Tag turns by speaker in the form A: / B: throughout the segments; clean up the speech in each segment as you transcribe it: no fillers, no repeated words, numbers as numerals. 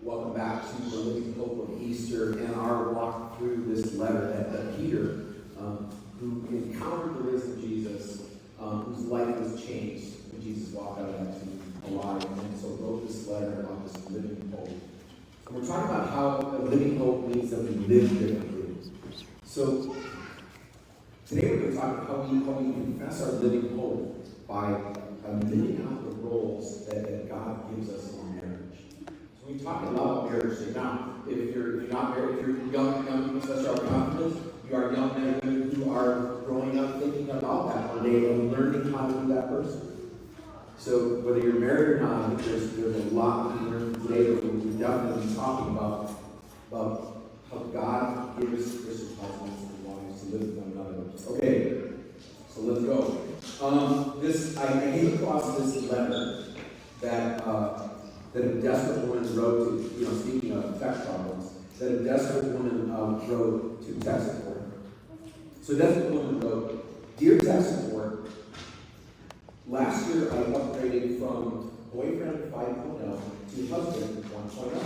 A: Welcome back to the Living Hope of Easter and our walk through this letter that Peter, who encountered the risen Jesus, whose life was changed when Jesus walked out of that tomb alive, and so wrote this letter about this living hope. And we're talking about how a living hope means that we live differently. So today we're going to talk about how we confess our living hope by living out the roles that God gives us in marriage. So we talk a lot about marriage today. Now, if you're not married, if you're young people, especially our confidence, you are young men and women who are growing up thinking about that one day and learning how to be that person. So whether you're married or not, I think there's a lot we learn today, but we're definitely be talking about how God gives Christian husbands and wives to live with one another. Okay, so let's go. I came across this letter that a desperate woman wrote to, speaking of sex problems, that a desperate woman wrote to tech support. So a desperate woman wrote, "Dear tech support, last year I upgraded from boyfriend 5.0 to husband 1.0.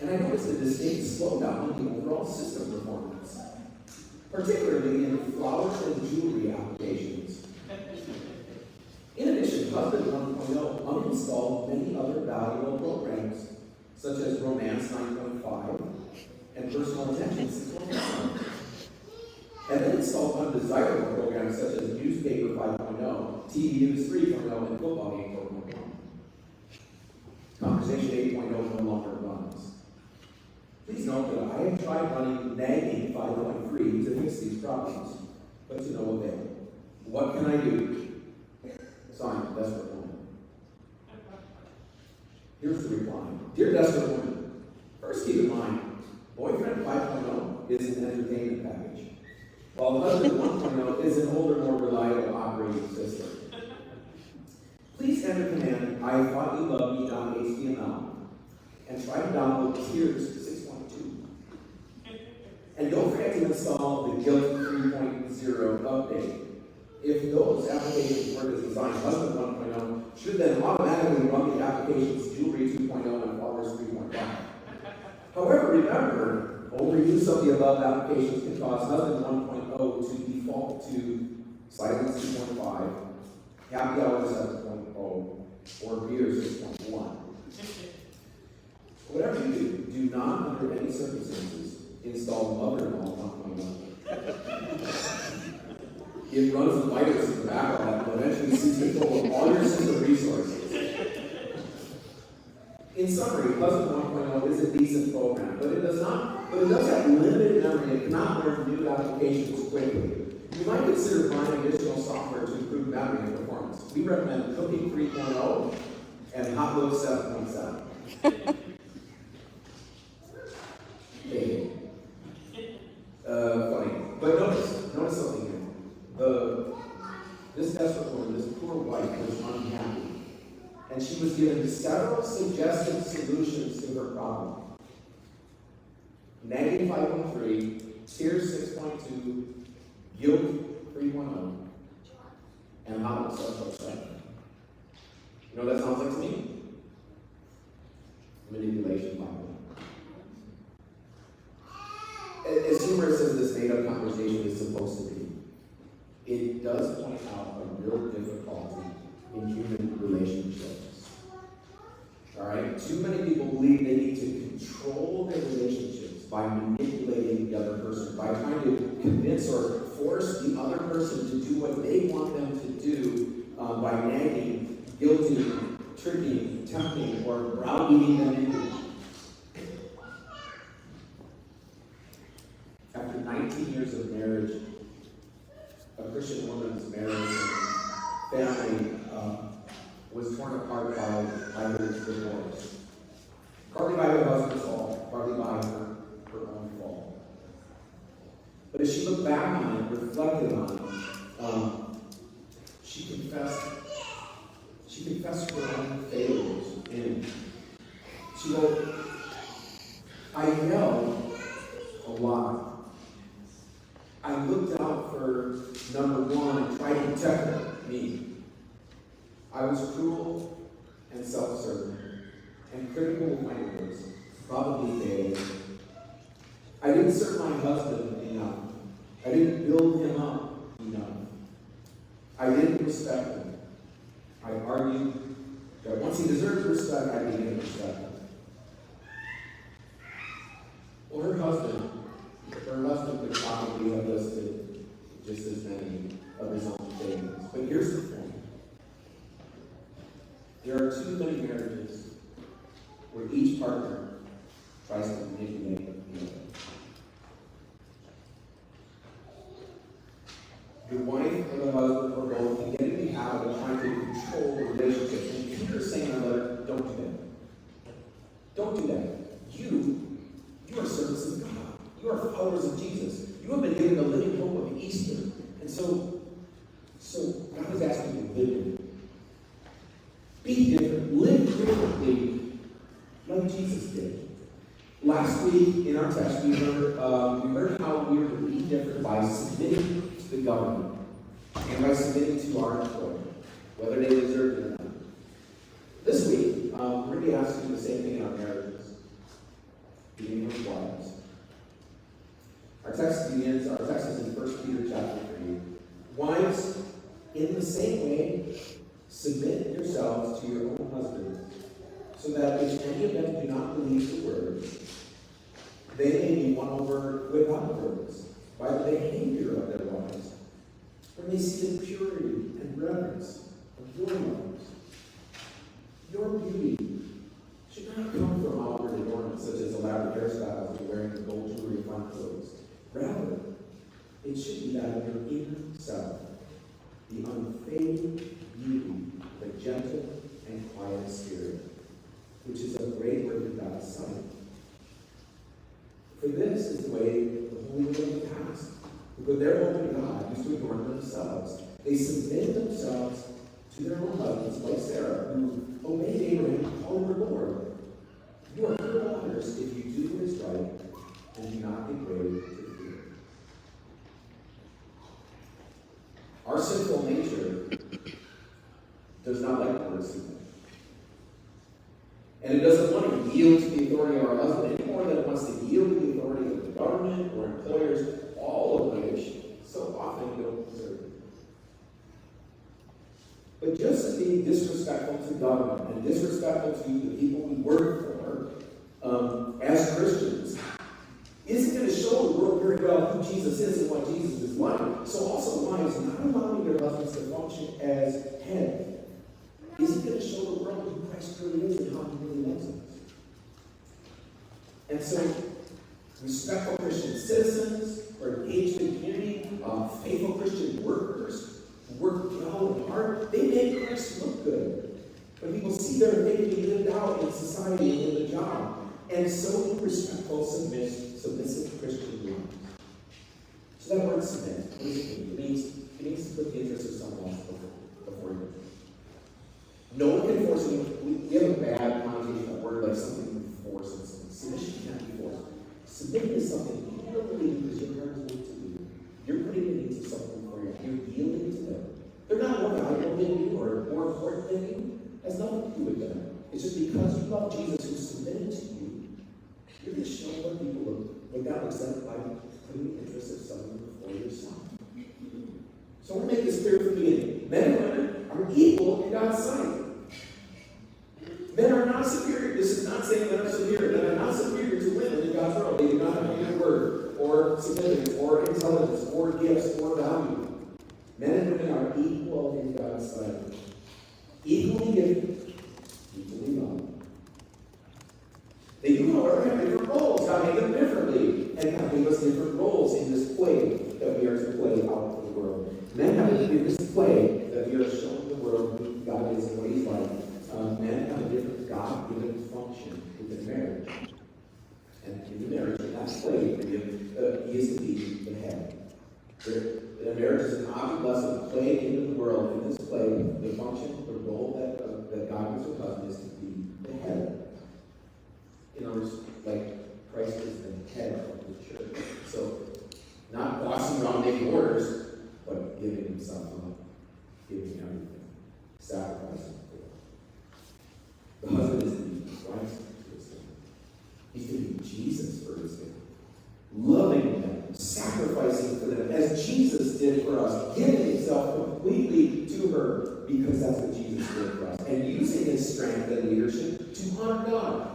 A: And I noticed a distinct slowdown in the overall system performance, particularly in flowers and jewelry applications. In addition, husband 1.0 uninstalled many other valuable programs, such as Romance 9.5 and Personal Attention 6.1. And then installed undesirable programs such as Newspaper 5.0, TV News 3.0, and Football Game 4.1. Conversation 8.0 no longer runs. Please note that I have tried running nagging 5.3 to fix these problems, but to no avail. What can I do? Signed, desperate woman." Here's the reply. "Dear desperate woman, first keep in mind, boyfriend 5.0 is an entertainment package, while husband 1.0 is an older, more reliable operating system. Please enter command I-thought-you-loved-me.html and try to download Heirs 6.2. And don't forget to install the Guilt 3.0 update. If those applications were designed, husband 1.0 should then automatically run the applications Jewelry 2.0 and Flowers 3.5. However, remember, overuse of the above applications can cause husband 1.0 to default to Silence 2.5, Happy Hour 7.0, or Beer 6.1. Whatever you do not under any circumstances install Mother-in-law 1.1. It runs the virus in the background that will eventually seize control of all your system resources. In summary, husband 1.0 is a decent program, but it does have limited memory and cannot learn new applications quickly. You might consider buying additional software to improve memory and performance. We recommend Cooking 3.0 and Hot Load 7.7. Okay. Funny. But notice something here. This desperate woman, this poor wife, was unhappy, and she was given several suggested solutions to her problem. Nagging 5.3, Tears 6.2, Guilt 3.0, and How to Social Sex. You know what that sounds like to me? Manipulation 5.0. As humorous as this made-up conversation is supposed to be, it does point out a real difficulty in human relationships. All right? Too many people believe they need to control their relationships by manipulating the other person, by trying to convince or force the other person to do what they want them to do by nagging, guilting, tricking, tempting, or browbeating them into it. After 19 years of marriage, a Christian woman's marriage and family was torn apart by her divorce. Partly by her husband's fault, partly by her own fault. But as she looked back on it, reflected on it, she confessed her own failures. And she wrote, "I know a lot. I looked out for number one and tried to protect me. I was cruel and self-serving and critical of my words, probably failing. I didn't serve my husband enough. I didn't build him up enough. I didn't respect him. I argued that once he deserved respect, I began to respect him. Well, her husband could probably have listed just as many of his own failings. But here's the point. There are too many marriages where each partner tries to manipulate the other. The wife or the husband or both can get in the habit of trying to control the relationship. And Peter's saying in the letter, don't do that. Don't do that. You are servants of God. You are followers of Jesus. You have been given the living hope of Easter. And so God is asking you to live different. Be different. Live differently like Jesus did. Last week in our text, we learned how we are to be different by submitting to the government and by submitting to our employer, whether they deserve it or not. This week, we're going to be asking the same thing in our marriages, beginning with wives. Our text is in 1 Peter chapter 3. Wives, in the same way, submit yourselves to your own husbands, so that if any of them do not believe the word, they may be won over without words by the behavior of their wives, when they see the purity and reverence of your wives. Your beauty should not come from outward adornments such as elaborate hairstyles and wearing the gold jewelry and fine clothes. Rather, it should be that of your inner self, the unfading beauty, the gentle and quiet spirit, which is a great work in God's sight. For this is the way the holy women of the past, who put their hope in God, used to adorn themselves. They submitted themselves to their own husbands, like Sarah, who obeyed Abraham and called her Lord. You are her daughters if you do what is right and do not degrade to fear. Our sinful nature does not like the word submit. And it doesn't want to yield to the authority of our husband any more than it wants to yield to the authority of the government or employers, all of which so often we don't deserve. But just as being disrespectful to government and disrespectful to the people we work for, as Christians, isn't going to show the world very well who Jesus is and what Jesus is like. So also wives not allowing their husbands to function as head isn't going to show the world who Christ really is and how he really loves us. And so, respectful Christian citizens who are engaged in community, faithful Christian workers who work well and hard, they make Christ look good. When people see their faith being lived out in society and in the job. And so do respectful, submissive Christian lives. So that word submit, what does it mean? It means to put the interest of someone else before you. No one can force you. We have a bad connotation of word like something you force and something. Submission can't be forced. Submitting is something you don't believe because your parents want to do. You're putting it into something for you. You're yielding to them. They're not more valuable than you or more important than you. It has nothing to do with them. It's just because you love Jesus who submitted to you, you're going to show other people what God looks at by putting the interests of someone before yourself. So I want to make this clear from the beginning. Men and women are equal in God's sight. Men are not superior. This is not saying men are superior. Men are not superior to women in God's world. They do not have either word, or significance, or intelligence, or gifts, or value. Men and women are equal in God's sight. Equally gifted, equally loved. They do, however, have different roles. God made them differently. And God gave us different roles in this play that we are to play out for the world. Men have a different play that we are showing the world who God is and what He's like. Men have a different God-given function within marriage. And in the marriage, in that play, He is to be the head. The marriage is an object lesson played into the world. In this play, the function, the role that God gives to husband is to be the head. In other words, like Christ is the head of the church. So, not bossing around making orders, but giving Himself up, giving everything, sacrificing. The husband is the wife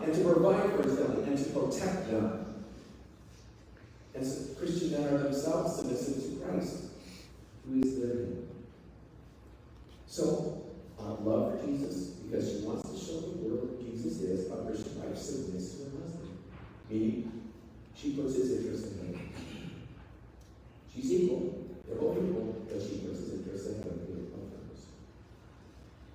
A: and to provide for his family, and to protect them. And so Christian men are themselves submissive to Christ, who is their head. So, love for Jesus, because she wants to show the world who Jesus is, a Christian wife submits to her husband. Meaning, she puts his interest in him. She's equal. They're both equal, but she puts his interest in him.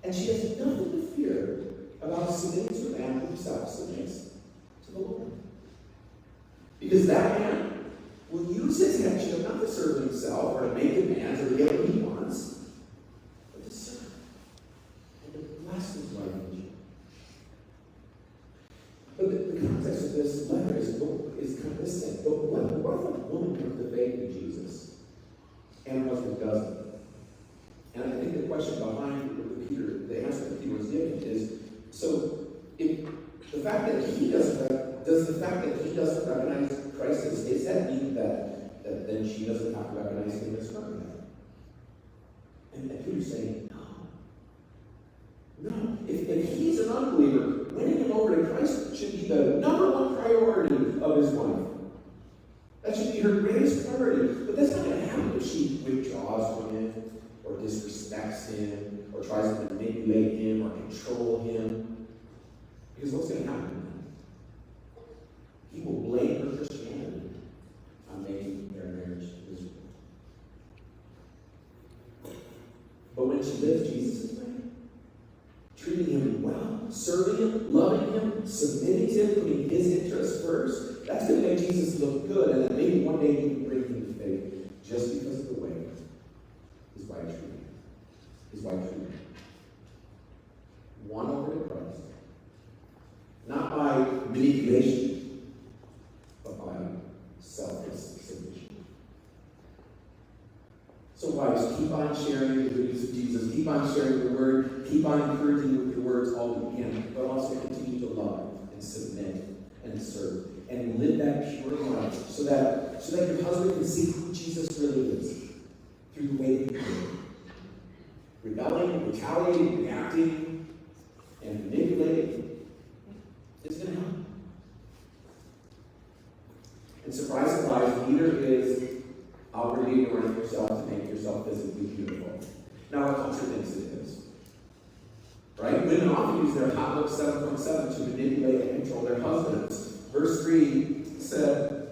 A: And she has nothing to fear about submitting to a man who himself submits to the Lord. Because that man will use his headship not to serve himself or to make demands or to get what he wants, but to serve and to bless his wife and children. But the context of this letter is kind of this thing. But what if a woman comes to faith in Jesus and her husband doesn't? And I think the question behind the answer that Peter was giving is, so if the fact that he doesn't recognize Christ as his head mean that then she doesn't have to recognize him as her head? And Peter's saying, no. If he's an unbeliever, winning him over to Christ should be the number one priority of his wife. That should be her greatest priority. But that's not going to happen if she withdraws from him, or disrespects him, or tries to manipulate him, or control him. Because what's going to happen? He will blame her Christianity on making their marriage miserable. But when she lives Jesus' way, treating him well, serving him, loving him, submitting to him, putting his interests first, that's going to make Jesus look good, and then maybe one day he can bring him to faith just because of the way his wife treated him. His wife treated him. Won over to Christ. Not by manipulation, but by selfless submission. So wives, keep on sharing the goodness of Jesus. Keep on sharing the word. Keep on encouraging with your words all you can. But also continue to love and submit and serve. And live that pure life so that your husband can see who Jesus really is through the way that you live. Rebelling, retaliating, reacting, and manipulating is going to happen. And surprise, neither is outwardly adorning yourself to make yourself physically beautiful. Now, our culture thinks it is. Right? Women often use their hot book 7.7 to manipulate and control their husbands. Verse 3 said,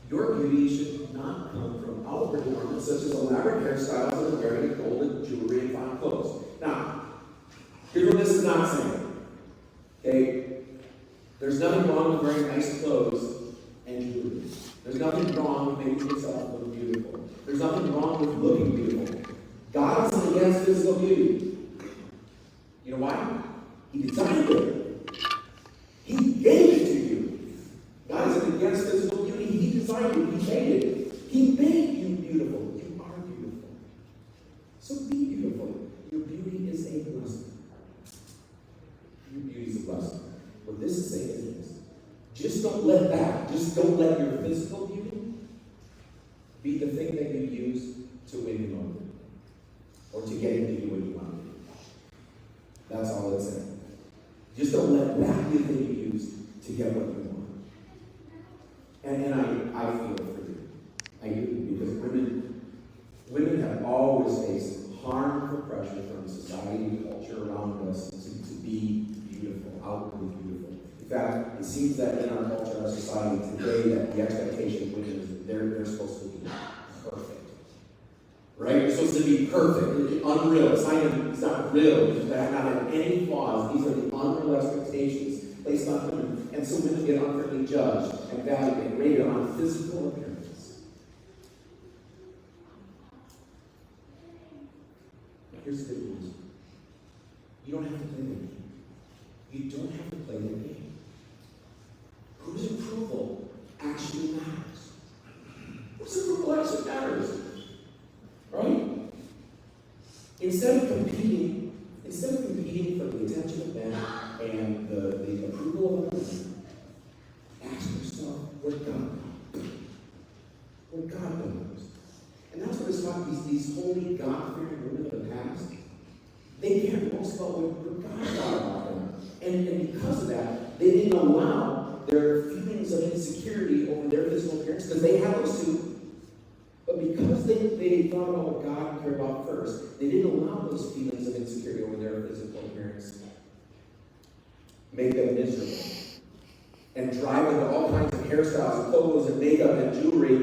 A: your beauty should not come from outward ornaments such as elaborate hairstyles and wearing golden jewelry and fine clothes. Now, here's what this is not saying. Okay? There's nothing wrong with wearing nice clothes and jewelry. There's nothing wrong with making yourself look beautiful. There's nothing wrong with looking beautiful. God isn't against physical beauty. You know why? He designed it. He gave it to you. God isn't against physical beauty. He designed it. He made it. He made you beautiful. You are beautiful. So be beautiful. Your beauty is a blessing. Your beauty is a blessing. What this is saying is this. Just don't let your physical beauty be the thing that you use to win him over. Or to get him to do what you want to do. That's all it's saying. Just don't let that be the thing you use to get what you want. And I feel for you. I do, because women have always faced harmful pressure from society and culture around us to be beautiful, outwardly beautiful. In fact, it seems that in our culture, our society today, that the expectation of women is that they're supposed to be perfect. Right? You're supposed to be perfect. Unreal. It's not real. It's not have any flaws. These are the unreal expectations placed on women. And so women get unfairly judged and valued and rated on physical appearance. Here's the good news. You don't have to play the game. You don't have to play the game. Whose approval actually matters? Whose approval actually matters? Right? Instead of competing for the attention of men and the approval of others, ask yourself what God knows. And that's what it's about. These holy, God-fearing women of the past, they care most about what God thought about them. And because of that, they didn't allow their feelings of insecurity over their physical appearance, because they had those too. But because they thought about what God cared about first, they didn't allow those feelings of insecurity over their physical appearance make them miserable and drive into all kinds of hairstyles and clothes and makeup and jewelry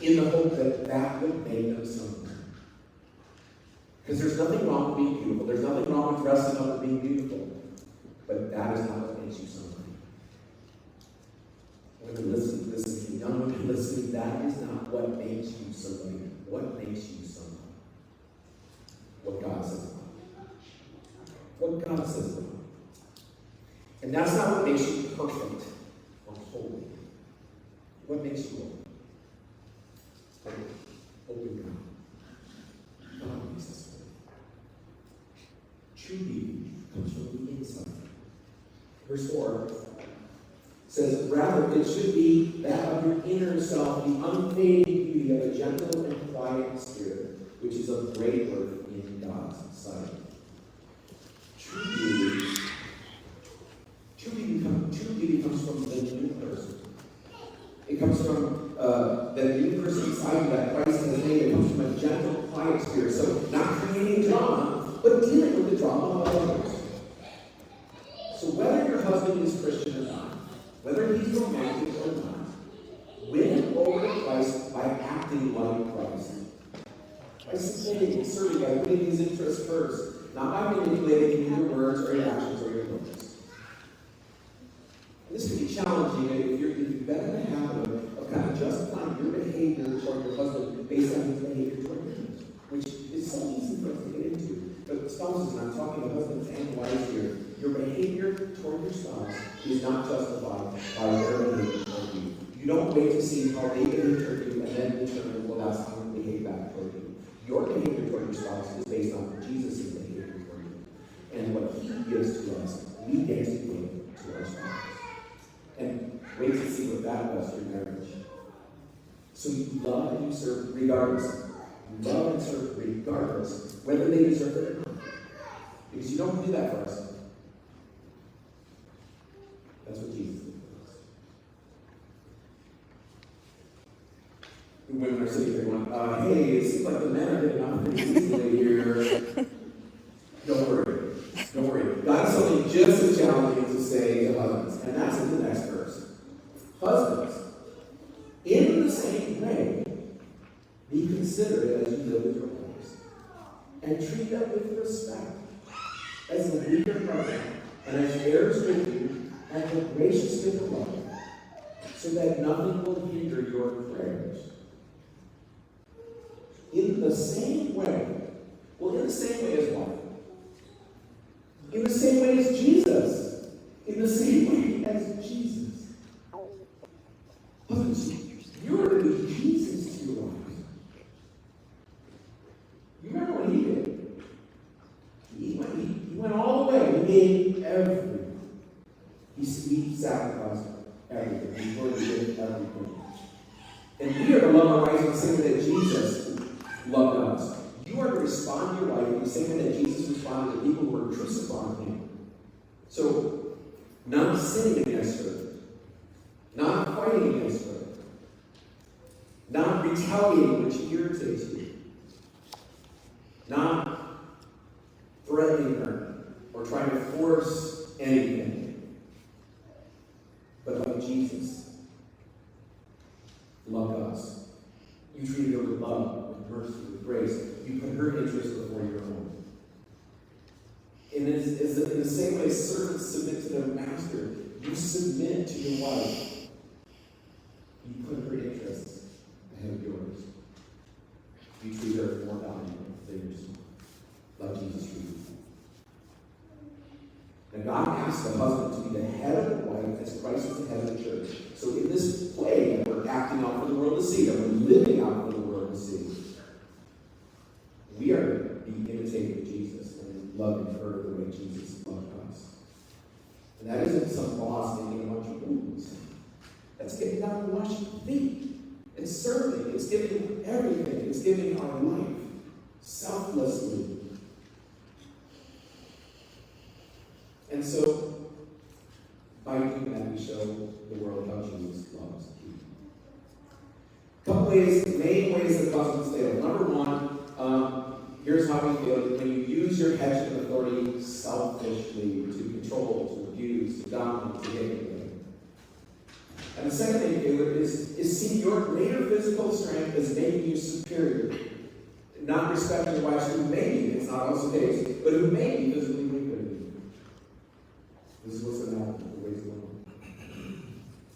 A: in the hope that that would make them something. Because there's nothing wrong with being beautiful. There's nothing wrong with dressing up and being beautiful. But that is not what makes you somebody. Women, listen, young women, listen, that is not what makes you somebody. What makes you somebody? What God says about it. What God says about it. And that's not what makes you perfect or holy. What makes you holy? Open God. God makes us holy. True beauty comes from the inside. Verse 4 says, rather, it should be that of your inner self, the unfading beauty of a gentle and quiet spirit, which is of great worth in God's sight. True beauty comes from the new person. It comes from the new person inside you that Christ has made. It comes from a gentle, quiet spirit. So, not creating drama, but dealing with the drama of others. So, whether your husband is Christian or not, whether he's romantic or not, win him over to Christ by acting like Christ. By submitting and serving, by putting his interests first, not by manipulating your words or your actions or your emotions. This can be challenging if you've been in the habit of kind of justifying your behavior toward your husband based on his behavior toward you, which is so easy for us to get into. But spouses, and I'm talking to husbands and wives here, your behavior toward your spouse is not justified by their behavior toward you. You don't wait to see how they behave toward you and then determine, well, that's how you behave back toward you. Your behavior toward your spouse is based on Jesus' behavior toward you. And what he gives to us, we get to give to our spouse. And wait to see what that does to your marriage. So you love and you serve regardless. You love and serve regardless, whether they deserve it or not. Because you don't do that for us. That's what Jesus did for us. The women are sitting there going, hey, it seems like the men are getting off pretty easily here. Don't worry. Don't worry. God has something just as challenging to say to husbands. And that's in the next verse. Husbands, in the same way, be considerate as you live with your wives, and treat them with respect, as a weaker brother, and as heirs with you, and with gracious with the Lord, so that nothing will hinder your prayers. In the same way, well, in the same way as what? In the same way as Jesus. In the same way as Jesus. Husbands, you're to be Jesus to your wives. You remember what he did? He went all the way. He gave everything. He sacrificed everything. He did everything. And we are to love our wives in the same way that Jesus loved us. You are to respond to your wife in the same way that Jesus responded to people who were crucifying him. So, not sinning against her, not fighting against her, not retaliating when she irritates you, not threatening her or trying to force anything, but like Jesus loved us. You treated her with love, with mercy, with grace. You put her interest before your own. And it's in the same way servants submit to their master. You submit to your wife. You put her interests ahead of yours. You treat her more valuable than yourself, like Jesus treated you. And God asks the husband to be the head of the wife as Christ is the head of the church. So in this play that we're acting out for the world to see, that we're living out for the world to see, we are to be imitating Jesus and loving her the way Jesus loved us. And that isn't some boss making a bunch of rules. That's getting down and washing feet. It's serving. It's giving everything. It's giving our life selflessly. And so, By doing that, we show the world how Jesus loves people. Couple ways, main ways that husbands fail. Number one, here's how we fail. When you use your headship authority selfishly to control, to abuse, to dominate, to manipulate. And the second thing you do is see your greater physical strength as making you superior. Not respecting your wives who may be, it's not always the case, but who may be physically weaker than you. This is what's going to happen with the ways of women.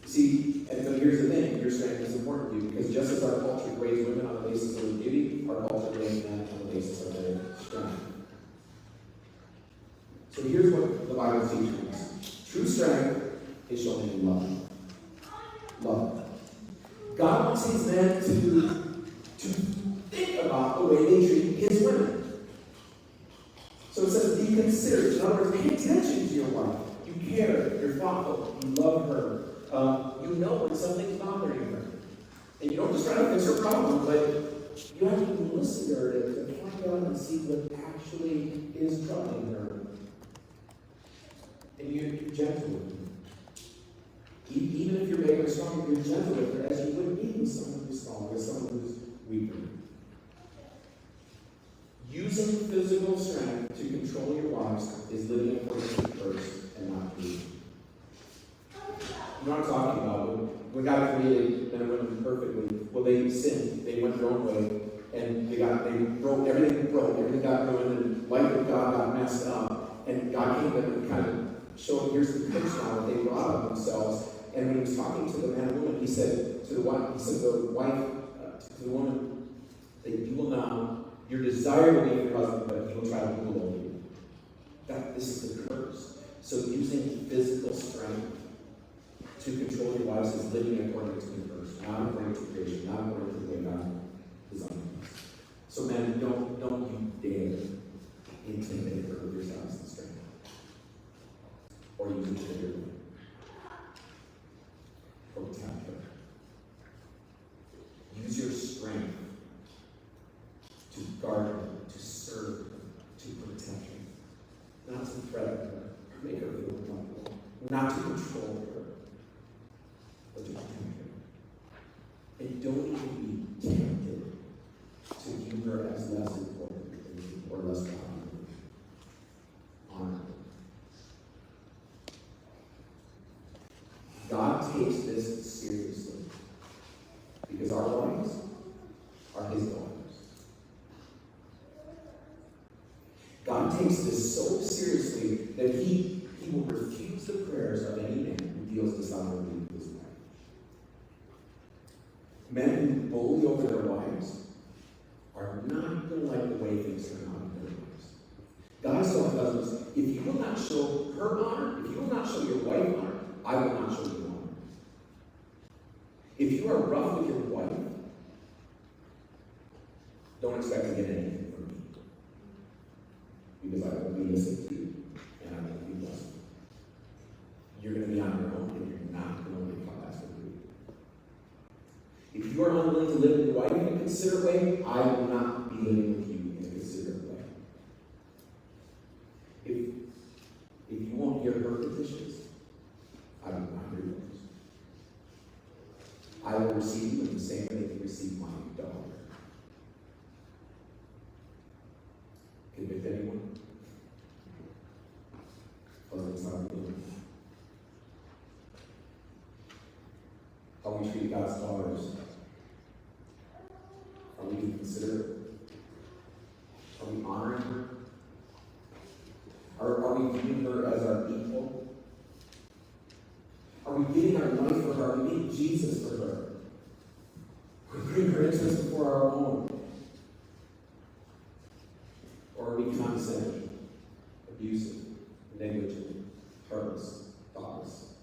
A: See, and so here's the thing, your strength is important to you, because just as our culture grades women on the basis of their beauty, our culture grades men on the basis of their strength. So here's what the Bible teaches us. True strength is shown in love. Love. God wants his men to think about the way they treat his women. So it says, be considerate. In other words, pay attention to your wife. You care, you're thoughtful, you love her. You know when something's bothering her. And you don't just try to fix her problem, but you have to listen to her to find out and see what actually is troubling her. And you're gentle with her. Even if you're big or strong, you're gentle with her as you would be with someone who's smaller, with someone who's weaker. Using physical strength to control your wives is living according to first and not you. You know what I'm talking about? When God created men and women perfectly, well, they sinned. They went their own way, and they broke, everything got ruined, and life with God got messed up. And God came to them and kind of showed, here's the picture now that they brought of themselves. And when he was talking to the man and woman, he said to the wife, to the woman, that you will now, your desire will be your husband, but he will try to rule over you. This is the curse. So using physical strength to control your wives is living according to the curse, not according to creation, not according to the way God designed us. So men, don't you dare intimidate her with your size and strength. Or use it to your way. Protect her. Use your strength to guard her, to serve her, to protect her. Not to threaten her, make her feel uncomfortable. Not to control her, but to protect her. And don't even be tempted to view her as less important than you or less valuable. Honor her. God takes this seriously because our wives are his daughters. God takes this so seriously that he will refuse the prayers of any man who deals dishonorably with his wife. Men who bully over their wives are not going to like the way things turn out in their lives. God is telling husbands, if you will not show her honor, if you will not show your wife honor, I will not show you honor. If you are rough with your wife, don't expect to get anything from me. Because I will be listening to you, and I will be blessed. You're going to be on your own, and you're not going to get caught asking for you. If you are unwilling to live with your wife in a considerate way, I will not be living with you in a considerate way. If you won't hear her petitions, I will not hear yours. I will receive you in the same way that you receive my daughter. Convict anyone? Husbands, how are we doing? How we treat God's daughters? Are we being considerate? Are we honoring her? Are we viewing her as our equal? Are we giving our life for her? Are we giving Jesus for her? Are we putting her interests before our own? Or are we condescending, abusive, negligent, heartless, thoughtless,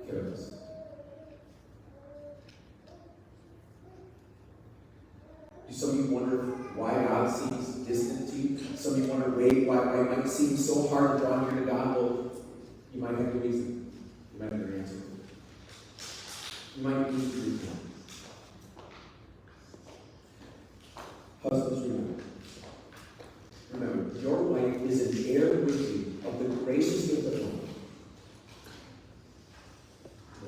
A: careless? Do some of you wonder why God seems distant to you? Some of you wonder why it might seem so hard to draw near to God? Well, you might have your reason. You might have your answer. You might need to read that. Husbands, remember, your wife is an heir with you of the gracious gift of God.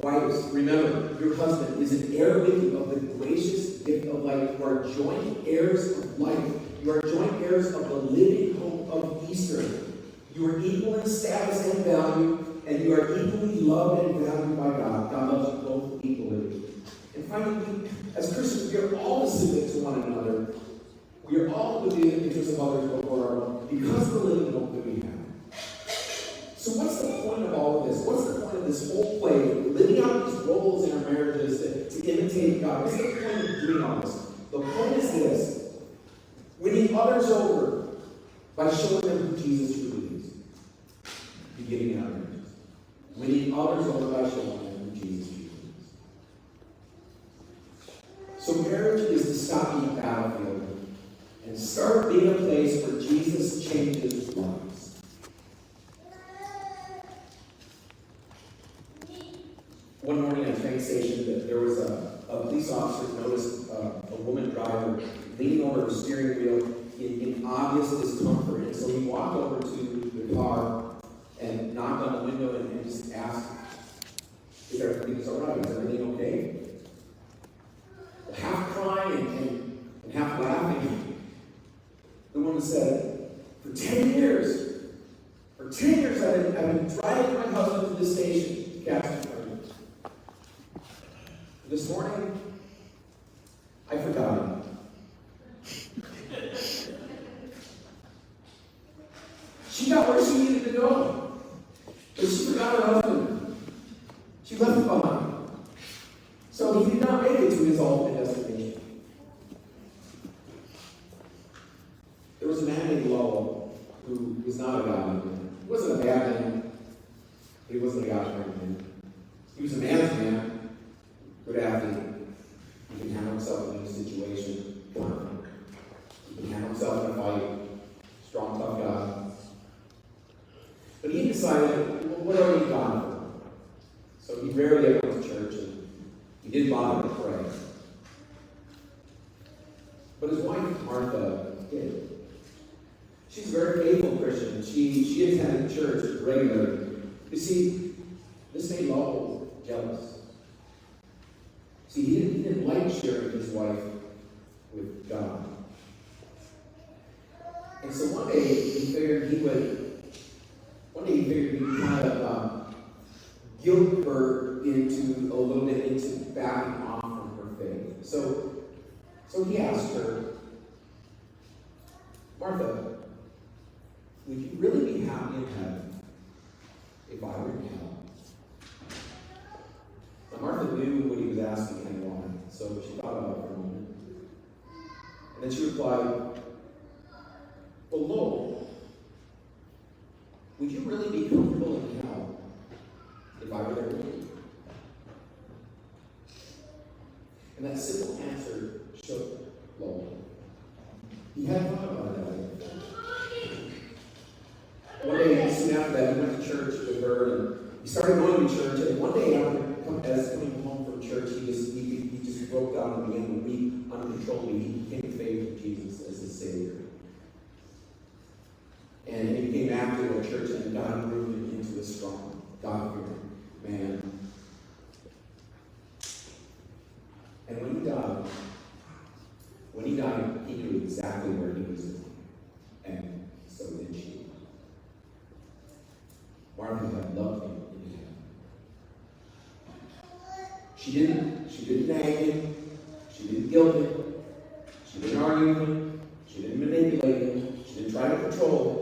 A: Wives, remember, your husband is an heir with you of the gracious gift of life. You are joint heirs of life. You are joint heirs of the living hope of Easter. You are equal in status and value, and you are equally loved and valued by God. God loves you both equally. And finally, as Christians, we are all to submit to one another. We are all to be in the interest of others before our own, because of the living hope that we have. So what's the point of all of this? What's the point of this whole play? Living out these roles in our marriages to imitate God. What's the point of doing all this? The point is this: winning others over by showing them who Jesus truly is. Beginning in our marriages. Winning others over by showing them who Jesus truly is. So marriage is to stop being a battlefield and start being a place where Jesus changes lives. One morning at a train station, there was a police officer who noticed a woman driver leaning over her steering wheel in obvious discomfort. And so he walked over to the car and knocked on the window and just asked, "Is everything all right? Is everything okay?" Half crying and half laughing, the woman said, for 10 years I've been driving my husband to the station to catch him pregnant. This morning, I forgot him. She got where she needed to go, but she forgot her husband. She left him behind. So he did not make it to his ultimate destination. There was a man named Lowell who was not a godly man. He wasn't a bad man, but he wasn't a godly man. He was a man's man, good athlete. He could handle himself in any situation. Confident. He could handle himself in a fight. Strong, tough guy. But he decided, well, what are we God for? So he rarely went to church, and he didn't bother to pray. But his wife, Martha, did. She's a very faithful Christian. She attended church regularly. You see, this made Lowell jealous. See, he didn't like sharing his wife with God. And so one day he figured he would kind of guilt her into a little bit into backing off from her faith. So he asked her, Martha, would you really be happy in heaven if I were in hell? Now Martha knew what he was asking and why, so she thought about it for a moment. And then she replied, well, Lord, would you really be comfortable in hell if I were there with you? And that simple answer shook Lowell. He hadn't thought about it that way before. One day, soon after that, he went to church with her, and he started going to church. And one day, as coming home from church, he just broke down and began to weep uncontrollably. He became faith with Jesus as his Savior. And he came back to a church, and God grew him into a strong, God-fearing man. And when he died, he knew exactly where he was going. And so did she. Martha had loved him in heaven. She didn't nag him. She didn't guilt him. She didn't argue with him. She didn't manipulate him. She didn't try to control him.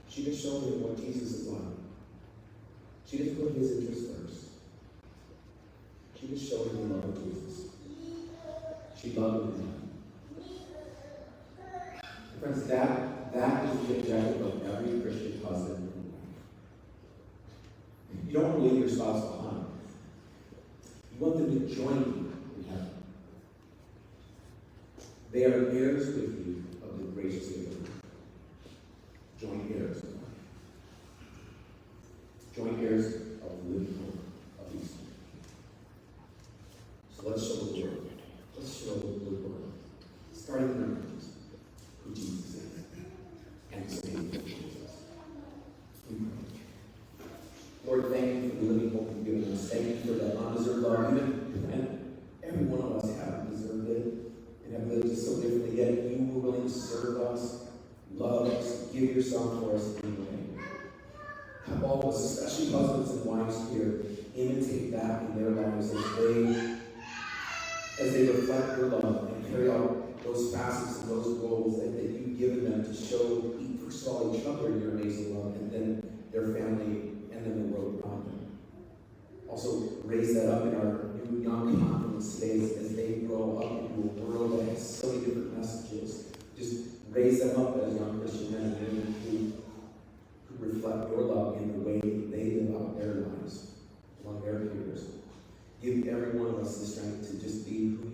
A: She just showed him what Jesus is like. She didn't put his interests first. She just showed him the love of Jesus. She loved him. And friends, that is the objective of every Christian husband and wife. You don't want to leave your spouse behind. You want them to join you in heaven. They are heirs with you of the gracious gift of God. Joint heirs of life. Joint heirs of the living hope of Easter. So let's show the world. Let's show the world. Starting in our minds, who Jesus is. And staying with Jesus. We pray. Lord, thank you for the living hope you've given us. Thank you for that undeserved love. And every one of us haven't deserved it and have lived it so differently, yet you were willing to serve us, love us, give yourself for us anyway. Have all of us, especially husbands and wives here, imitate that in their lives as they reflect your love and carry out those facets and those roles that you've given them to show, first of all, each other your amazing love, and then their family, and then the world around them. Also, raise that up in our new young confidence today as they grow up into a world that has so many different messages. Just raise them up as young Christian men and women who reflect your love in the way they live out their lives among their peers. Give every one of us the strength to just be who